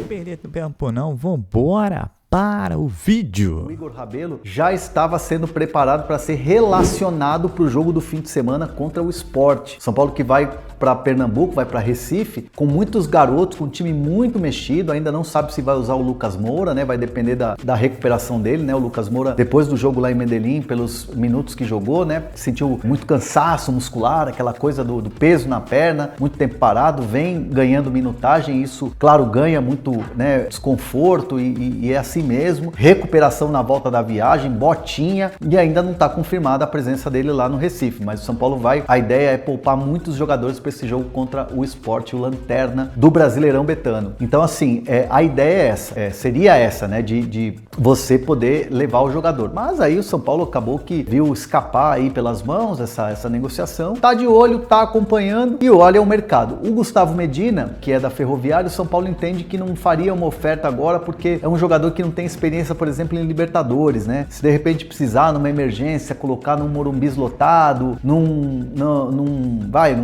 perder tempo não, vambora para o vídeo. O Igor Rabelo já estava sendo preparado para ser relacionado para o jogo do fim de semana contra o Sport. São Paulo que vai para Pernambuco, vai para Recife, com muitos garotos, com um time muito mexido, ainda não sabe se vai usar o Lucas Moura, né? Vai depender da recuperação dele, né? O Lucas Moura, depois do jogo lá em Medellín, pelos minutos que jogou, né? Sentiu muito cansaço muscular, aquela coisa do peso na perna, muito tempo parado, vem ganhando minutagem, isso, claro, ganha muito, né, desconforto e é assim mesmo. Recuperação na volta da viagem, botinha, e ainda não está confirmada a presença dele lá no Recife, mas o São Paulo vai, a ideia é poupar muitos jogadores para esse jogo contra o Sport, o Lanterna do Brasileirão Betano. Então assim, a ideia é essa, seria essa, né, de você poder levar o jogador, mas aí o São Paulo acabou que viu escapar aí pelas mãos essa negociação, tá de olho, tá acompanhando e olha o mercado. O Gustavo Medina, que é da Ferroviária, o São Paulo entende que não faria uma oferta agora porque é um jogador que não tem experiência, por exemplo, em Libertadores, né? Se de repente precisar, numa emergência, colocar num Morumbi lotado, num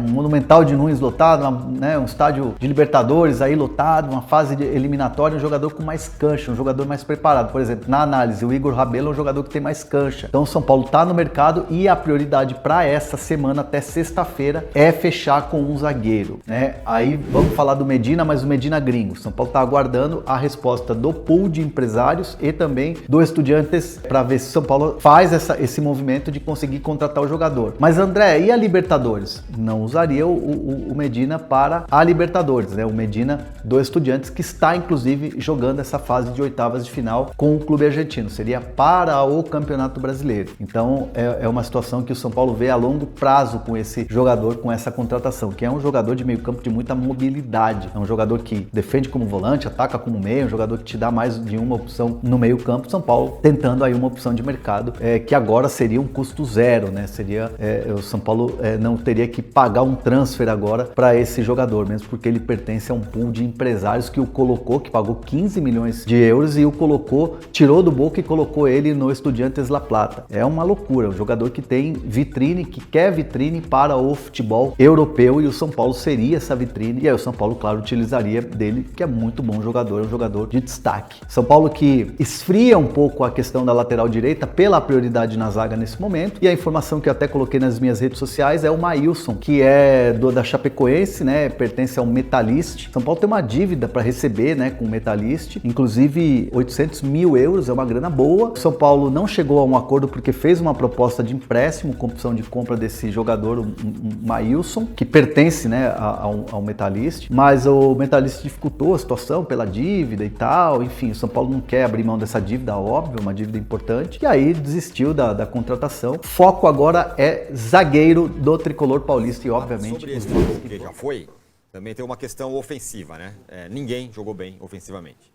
Monumental de Nunes lotado, né? Um estádio de Libertadores aí lotado, uma fase de eliminatória, um jogador com mais cancha, um jogador mais preparado. Por exemplo, na análise, o Igor Rabelo é um jogador que tem mais cancha. Então o São Paulo tá no mercado e a prioridade para essa semana, até sexta-feira, é fechar com um zagueiro, né? Aí vamos falar do Medina, mas o Medina gringo. São Paulo tá aguardando a resposta do pool de empresários e também do Estudiantes para ver se o São Paulo faz esse movimento de conseguir contratar o jogador. Mas André, e a Libertadores? Não usaria o Medina para a Libertadores, né? O Medina do Estudiantes, que está inclusive jogando essa fase de oitavas de final com o clube argentino. Seria para o Campeonato Brasileiro. Então é uma situação que o São Paulo vê a longo prazo com esse jogador, com essa contratação, que é um jogador de meio campo de muita mobilidade. É um jogador que defende como volante, ataca como meio, é um jogador que te dá mais de uma opção no meio campo. São Paulo tentando aí uma opção de mercado que agora seria um custo zero, né? Seria o São Paulo não teria que pagar um transfer agora para esse jogador, mesmo porque ele pertence a um pool de empresários que o colocou, que pagou 15 milhões de euros e o colocou, tirou do bolso e colocou ele no Estudiantes La Plata. É uma loucura, um jogador que tem vitrine, que quer vitrine para o futebol europeu, e o São Paulo seria essa vitrine, e aí o São Paulo, claro, utilizaria dele, que é muito bom jogador, é um jogador de destaque. São Paulo que esfria um pouco a questão da lateral direita pela prioridade na zaga nesse momento, e a informação que eu até coloquei nas minhas redes sociais é o Maílson, que é da Chapecoense, né, pertence ao Metalist. São Paulo tem uma dívida para receber, né, com o Metalist, inclusive 800 mil euros, é uma grana boa. O São Paulo não chegou a um acordo porque fez uma proposta de empréstimo com opção de compra desse jogador, o Maílson, que pertence, né, ao Metalist, mas o Metalist dificultou a situação pela dívida e tal, enfim, o São Paulo não quer abrir mão dessa dívida, óbvio, uma dívida importante, e aí desistiu da contratação. Foco agora é zagueiro do tricolor paulista e, obviamente, sobre esse jogo que já foi, também tem uma questão ofensiva, né? Ninguém jogou bem ofensivamente.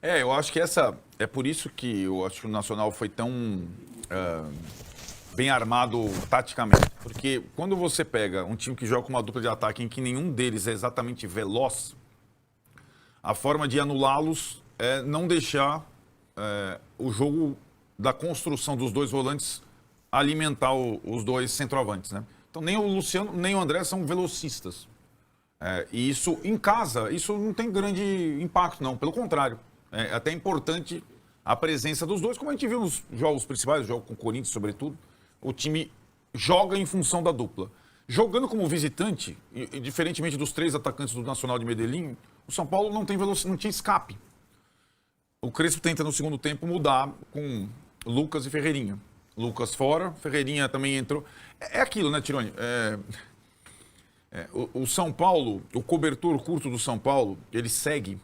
Eu acho que é por isso que eu acho que o Nacional foi tão bem armado taticamente. Porque quando você pega um time que joga com uma dupla de ataque em que nenhum deles é exatamente veloz, a forma de anulá-los é não deixar o jogo da construção dos dois volantes alimentar os dois centroavantes, né? Então nem o Luciano nem o André são velocistas. E isso em casa, isso não tem grande impacto, não. Pelo contrário, é até importante a presença dos dois, como a gente viu nos jogos principais, o jogo com o Corinthians, sobretudo. O time joga em função da dupla. Jogando como visitante, e diferentemente dos três atacantes do Nacional de Medellín, o São Paulo não tem velocidade, não tinha escape. O Crespo tenta no segundo tempo mudar com Lucas e Ferreirinha. Lucas fora, Ferreirinha também entrou. É aquilo, né, Tironi? O São Paulo, o cobertor curto do São Paulo, ele segue,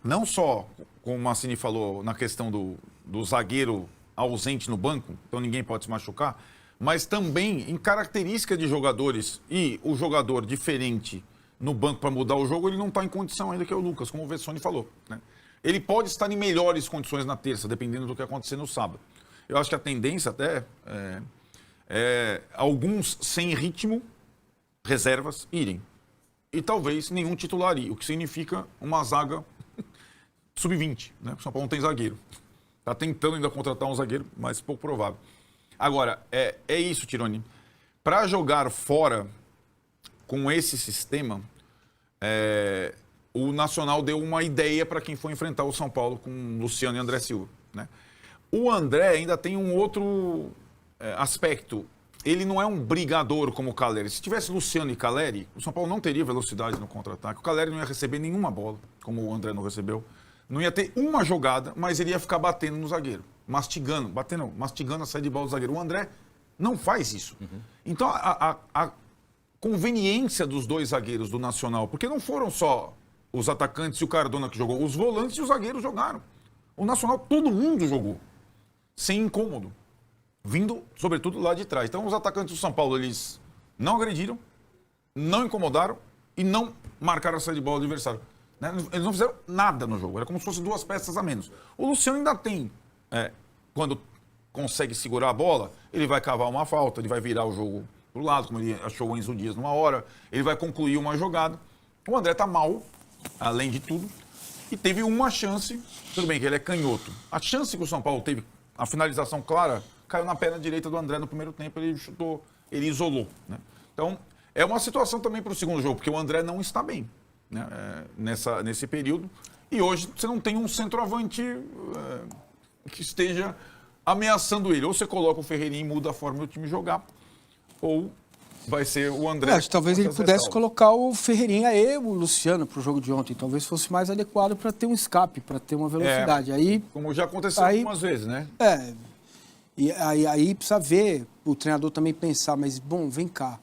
não só, como o Massini falou, na questão do zagueiro ausente no banco, então ninguém pode se machucar, mas também em característica de jogadores, e o jogador diferente no banco para mudar o jogo, ele não está em condição ainda, que é o Lucas, como o Vessone falou, né? Ele pode estar em melhores condições na terça, dependendo do que acontecer no sábado. Eu acho que a tendência até é alguns sem ritmo, reservas, irem. E talvez nenhum titular ir, o que significa uma zaga sub-20, né? O São Paulo não tem zagueiro. Está tentando ainda contratar um zagueiro, mas pouco provável. Agora, é isso, Tironi. Para jogar fora com esse sistema, o Nacional deu uma ideia para quem foi enfrentar o São Paulo com Luciano e André Silva, né? O André ainda tem um outro aspecto. Ele não é um brigador como o Calleri. Se tivesse Luciano e Calleri, o São Paulo não teria velocidade no contra-ataque. O Calleri não ia receber nenhuma bola, como o André não recebeu. Não ia ter uma jogada, mas ele ia ficar batendo no zagueiro. Mastigando a saída de bola do zagueiro. O André não faz isso. Então, a conveniência dos dois zagueiros do Nacional, porque não foram só os atacantes e o Cardona que jogou, os volantes e os zagueiros jogaram. O Nacional, todo mundo jogou, sem incômodo, vindo, sobretudo, lá de trás. Então, os atacantes do São Paulo, eles não agrediram, não incomodaram e não marcaram a saída de bola do adversário. Né? Eles não fizeram nada no jogo, era como se fossem 2 peças a menos. O Luciano ainda tem, quando consegue segurar a bola, ele vai cavar uma falta, ele vai virar o jogo pro lado, como ele achou o Enzo Dias numa hora, ele vai concluir uma jogada. O André tá mal, além de tudo, e teve uma chance, tudo bem que ele é canhoto. A chance que o São Paulo teve, a finalização clara, caiu na perna direita do André no primeiro tempo, ele chutou, ele isolou, né? Então, é uma situação também para o segundo jogo, porque o André não está bem, né? Nesse período. E hoje você não tem um centroavante que esteja ameaçando ele. Ou você coloca o Ferreirinha e muda a forma do time jogar, ou vai ser o André. Acho que talvez ele pudesse colocar o Ferreirinha e o Luciano para o jogo de ontem. Talvez fosse mais adequado para ter um escape, para ter uma velocidade. Aí, como já aconteceu algumas vezes, né? E aí precisa ver, o treinador também pensar, mas, bom, vem cá.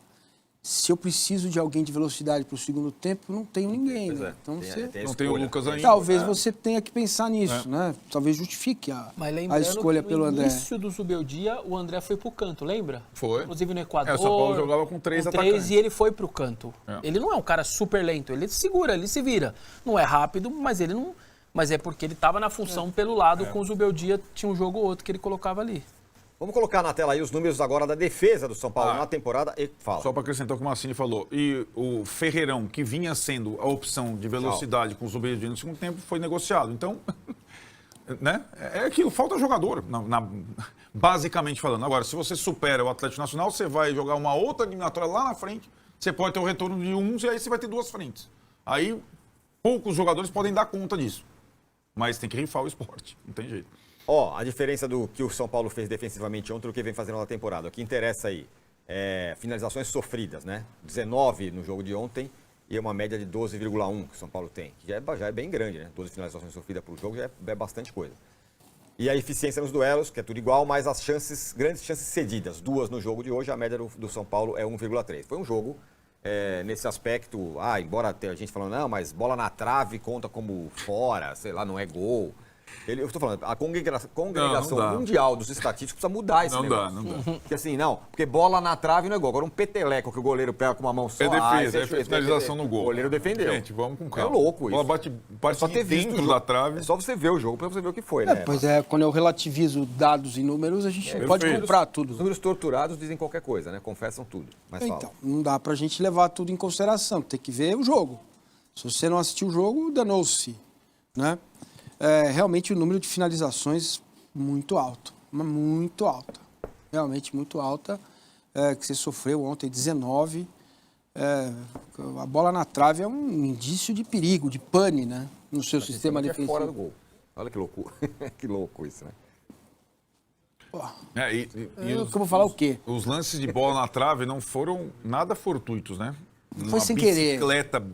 Se eu preciso de alguém de velocidade para o segundo tempo, não tenho ninguém. Né? Então não tem o Lucas ainda. Talvez você tenha que pensar nisso, né? Talvez justifique a escolha pelo André. No início do Zubeldia, o André foi pro canto, lembra? Foi. Inclusive no Equador. O São Paulo jogava com 3 atacantes. E ele foi pro canto. Ele não é um cara super lento, ele segura, ele se vira. Não é rápido, mas ele não. Mas é porque ele estava na função pelo lado, com o Zubeldia tinha um jogo ou outro que ele colocava ali. Vamos colocar na tela aí os números agora da defesa do São Paulo na temporada e fala. Só para acrescentar o que o Massini falou. E o Ferreirão, que vinha sendo a opção de velocidade com o Zubeldia no segundo tempo, foi negociado. Então, né? É aquilo, falta jogador, basicamente falando. Agora, se você supera o Atlético Nacional, você vai jogar uma outra eliminatória lá na frente, você pode ter o retorno de uns e aí você vai ter 2 frentes. Aí, poucos jogadores podem dar conta disso. Mas tem que rifar o esporte, não tem jeito. A diferença do que o São Paulo fez defensivamente ontem do que vem fazendo na temporada. O que interessa aí é finalizações sofridas, né? 19 no jogo de ontem e uma média de 12,1 que o São Paulo tem. Que já é bem grande, né? 12 finalizações sofridas por jogo já é bastante coisa. E a eficiência nos duelos, que é tudo igual, mas as grandes chances cedidas. 2 no jogo de hoje, a média do São Paulo é 1,3. Foi um jogo, nesse aspecto, embora a gente falando, não, mas bola na trave conta como fora, sei lá, não é gol. Eu estou falando, a congregação mundial dos estatísticos precisa mudar esse negócio. Não dá. Porque assim, porque bola na trave não é gol. Agora um peteleco que o goleiro pega com uma mão só. É defesa, é finalização no gol. O goleiro defendeu. Gente, vamos com calma. É louco isso. A bola bate de dentro da trave. É só você ver o jogo para você ver o que foi, né? Pois é, quando eu relativizo dados e números, a gente pode comprar tudo. Os números torturados dizem qualquer coisa, né? Confessam tudo. Mas então, não dá pra gente levar tudo em consideração. Tem que ver o jogo. Se você não assistiu o jogo, danou-se, né? Realmente o número de finalizações muito alto, muito alta, realmente muito alta, que você sofreu ontem, 19. A bola na trave é um indício de perigo, de pane, né, no seu sistema defensivo. Fora do gol. Olha que loucura, que louco isso, né? Eu vou falar o quê? Os lances de bola na trave não foram nada fortuitos, né? Foi sem querer. Bicicleta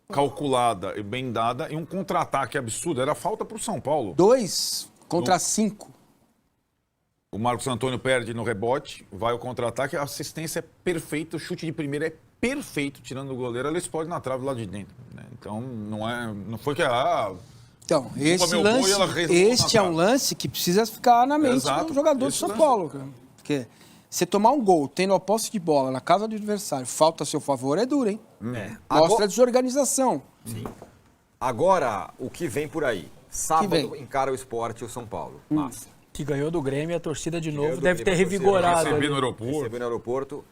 calculada e bem dada e um contra-ataque absurdo. Era falta para o São Paulo. 2 contra 5. O Marcos Antônio perde no rebote, vai ao contra-ataque, a assistência é perfeita, o chute de primeira é perfeito, tirando o goleiro, ela explode na trave lá de dentro. Né? Então, não foi que Então, este é um lance que precisa ficar na mente do jogador do São Paulo. Cara. Porque você tomar um gol, tendo a posse de bola na casa do adversário, falta a seu favor, é duro, hein? Mostra a desorganização. Sim. Agora, o que vem por aí? Sábado encara o Sport e o São Paulo. Massa. Que ganhou do Grêmio, a torcida de novo deve ter revigorado. Receber no aeroporto. Receber no aeroporto.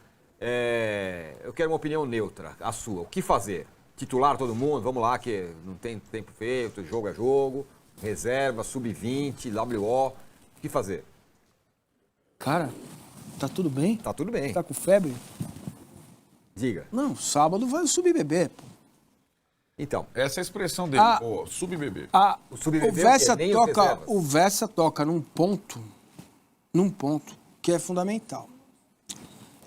Eu quero uma opinião neutra, a sua. O que fazer? Titular todo mundo? Vamos lá, que não tem tempo feito, jogo é jogo. Reserva, sub-20, WO. O que fazer? Cara, tá tudo bem? Tá tudo bem. Tá com febre? Diga. Não, sábado vai o sub-bebê, pô. Então, Essa é a expressão dele, sub-bebê. o sub-bebê O Vessa nem os reservas. toca num ponto que é fundamental.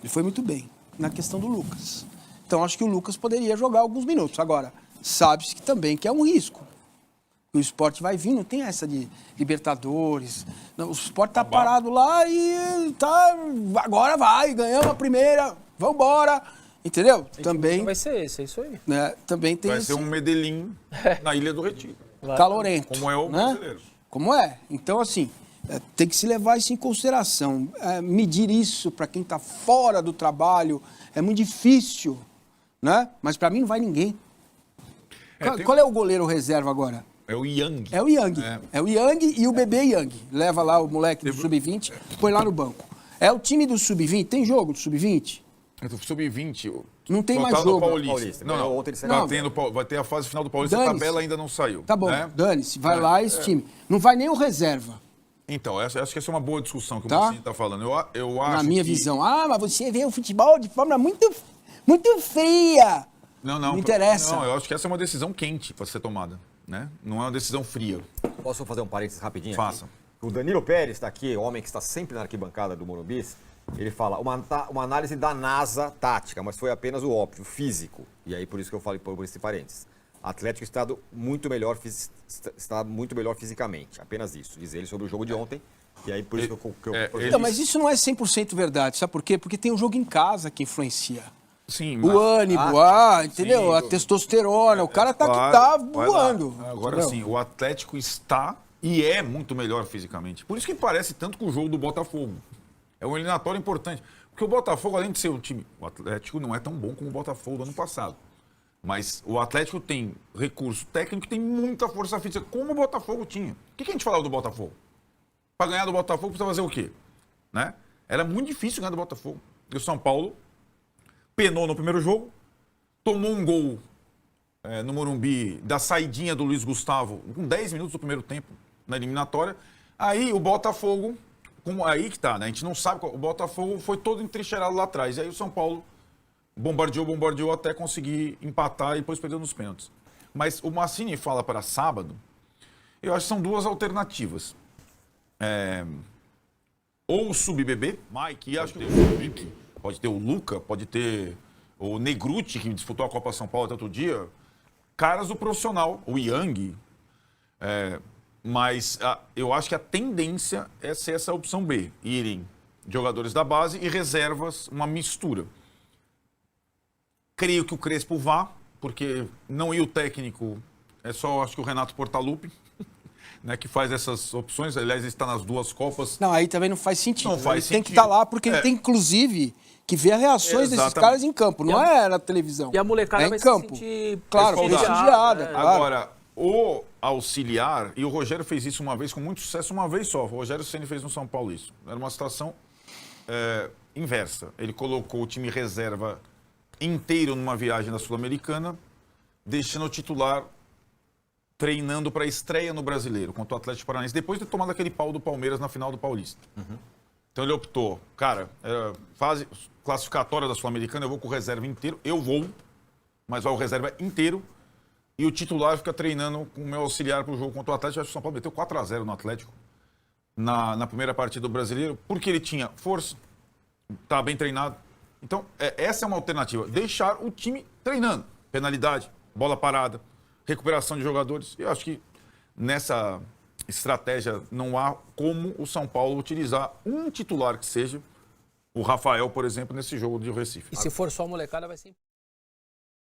Ele foi muito bem na questão do Lucas. Então, acho que o Lucas poderia jogar alguns minutos. Agora, sabe-se que também que é um risco. O Sport vai vir, não tem essa de Libertadores. Não, o Sport tá parado lá e tá. Agora vai, ganhamos a primeira, vambora. Entendeu? Também. Vai ser esse, é isso aí. Né, também tem Vai esse ser um Medellín na Ilha do Retiro. calorento. Como é o né? brasileiro. Como é? Então, assim, tem que se levar isso em consideração. Medir isso para quem está fora do trabalho é muito difícil, né? Mas para mim não vai ninguém. Qual é o goleiro reserva agora? É o Yang. É o Yang. É o Yang e o bebê Yang. Leva lá o moleque do Sub-20, põe lá no banco. É o time do Sub-20. Tem jogo do Sub-20? Sub-20. Não tem só mais tá no jogo. Paulista. Não. Ontem ele Vai ter a fase final do Paulista, a Dane-se. tabela ainda não saiu. Tá bom, né? dane-se. Vai lá esse time. Não vai nem o reserva. Então, acho que essa é uma boa discussão que o Tá. Marcinho está falando. Eu acho Na minha que... visão. Mas você vê o futebol de forma muito, muito fria. Não interessa. Não, eu acho que essa é uma decisão quente para ser tomada. Né? Não é uma decisão fria. Posso fazer um parênteses rapidinho? Faça. Aqui? O Danilo Pérez está aqui, homem que está sempre na arquibancada do Morumbi. Ele fala uma análise da NASA tática, mas foi apenas o óbvio, físico. E aí por isso que eu falei por esse parênteses. Atlético está muito melhor fisicamente, apenas isso. Diz ele sobre o jogo de ontem. E aí por isso que eu Não, mas isso não é 100% verdade, sabe por quê? Porque tem um jogo em casa que influencia. Sim, O ânimo, entendeu? sim. A testosterona, o cara tá Claro, que tá vai voando. lá. Agora entendeu? sim, o Atlético está e é muito melhor fisicamente. Por isso que parece tanto com o jogo do Botafogo. É um eliminatório importante. Porque o Botafogo, além de ser um time... O Atlético não é tão bom como o Botafogo do ano passado. Mas o Atlético tem recurso técnico, tem muita força física, como o Botafogo tinha. O que a gente falava do Botafogo? Para ganhar do Botafogo, precisa fazer o quê? Né? Era muito difícil ganhar do Botafogo. E o São Paulo penou no primeiro jogo, tomou um gol no Morumbi da saidinha do Luiz Gustavo, com 10 minutos do primeiro tempo, na eliminatória. Aí o Botafogo, aí que tá, né? A gente não sabe, o Botafogo foi todo entrincheirado lá atrás. E aí o São Paulo bombardeou até conseguir empatar e depois perdeu nos pênaltis. Mas o Massini fala para sábado, eu acho que são duas alternativas. Ou o sub-bebê, Mike, e acho que tem o Henrique, pode ter o Luca, pode ter o Negruti, que disputou a Copa São Paulo até outro dia. Caras do profissional, o Yang. Mas eu acho que a tendência é ser essa opção B. Irem jogadores da base e reservas, uma mistura. Creio que o Crespo vá, porque não ir o técnico, é só, acho que o Renato Portaluppi, né, que faz essas opções. Aliás, ele está nas duas Copas. Não, aí também não faz sentido. Não faz ele tem que sentido. estar lá porque ele tem, inclusive, que ver as reações desses Exatamente. caras em campo. Não é na televisão. E a molecada é vai em campo. se sentir Claro, prestigiada. né? Claro. Agora, o auxiliar, e o Rogério fez isso uma vez com muito sucesso, uma vez só. O Rogério Ceni fez no São Paulo isso. Era uma situação inversa. Ele colocou o time reserva inteiro numa viagem da Sul-Americana, deixando o titular treinando para a estreia no Brasileiro, contra o Atlético Paranaense, depois de ter tomado aquele pau do Palmeiras na final do Paulista. Então ele optou, cara, fase classificatória da Sul-Americana, eu vou com o reserva inteiro, eu vou, mas vai o reserva inteiro, e o titular fica treinando com o meu auxiliar para o jogo contra o Atlético. Acho que o São Paulo meteu 4-0 no Atlético na primeira partida do Brasileiro, porque ele tinha força, estava bem treinado. Então, essa é uma alternativa, deixar o time treinando. Penalidade, bola parada, recuperação de jogadores. Eu acho que nessa estratégia não há como o São Paulo utilizar um titular que seja o Rafael, por exemplo, nesse jogo de Recife. E se for só a molecada, vai ser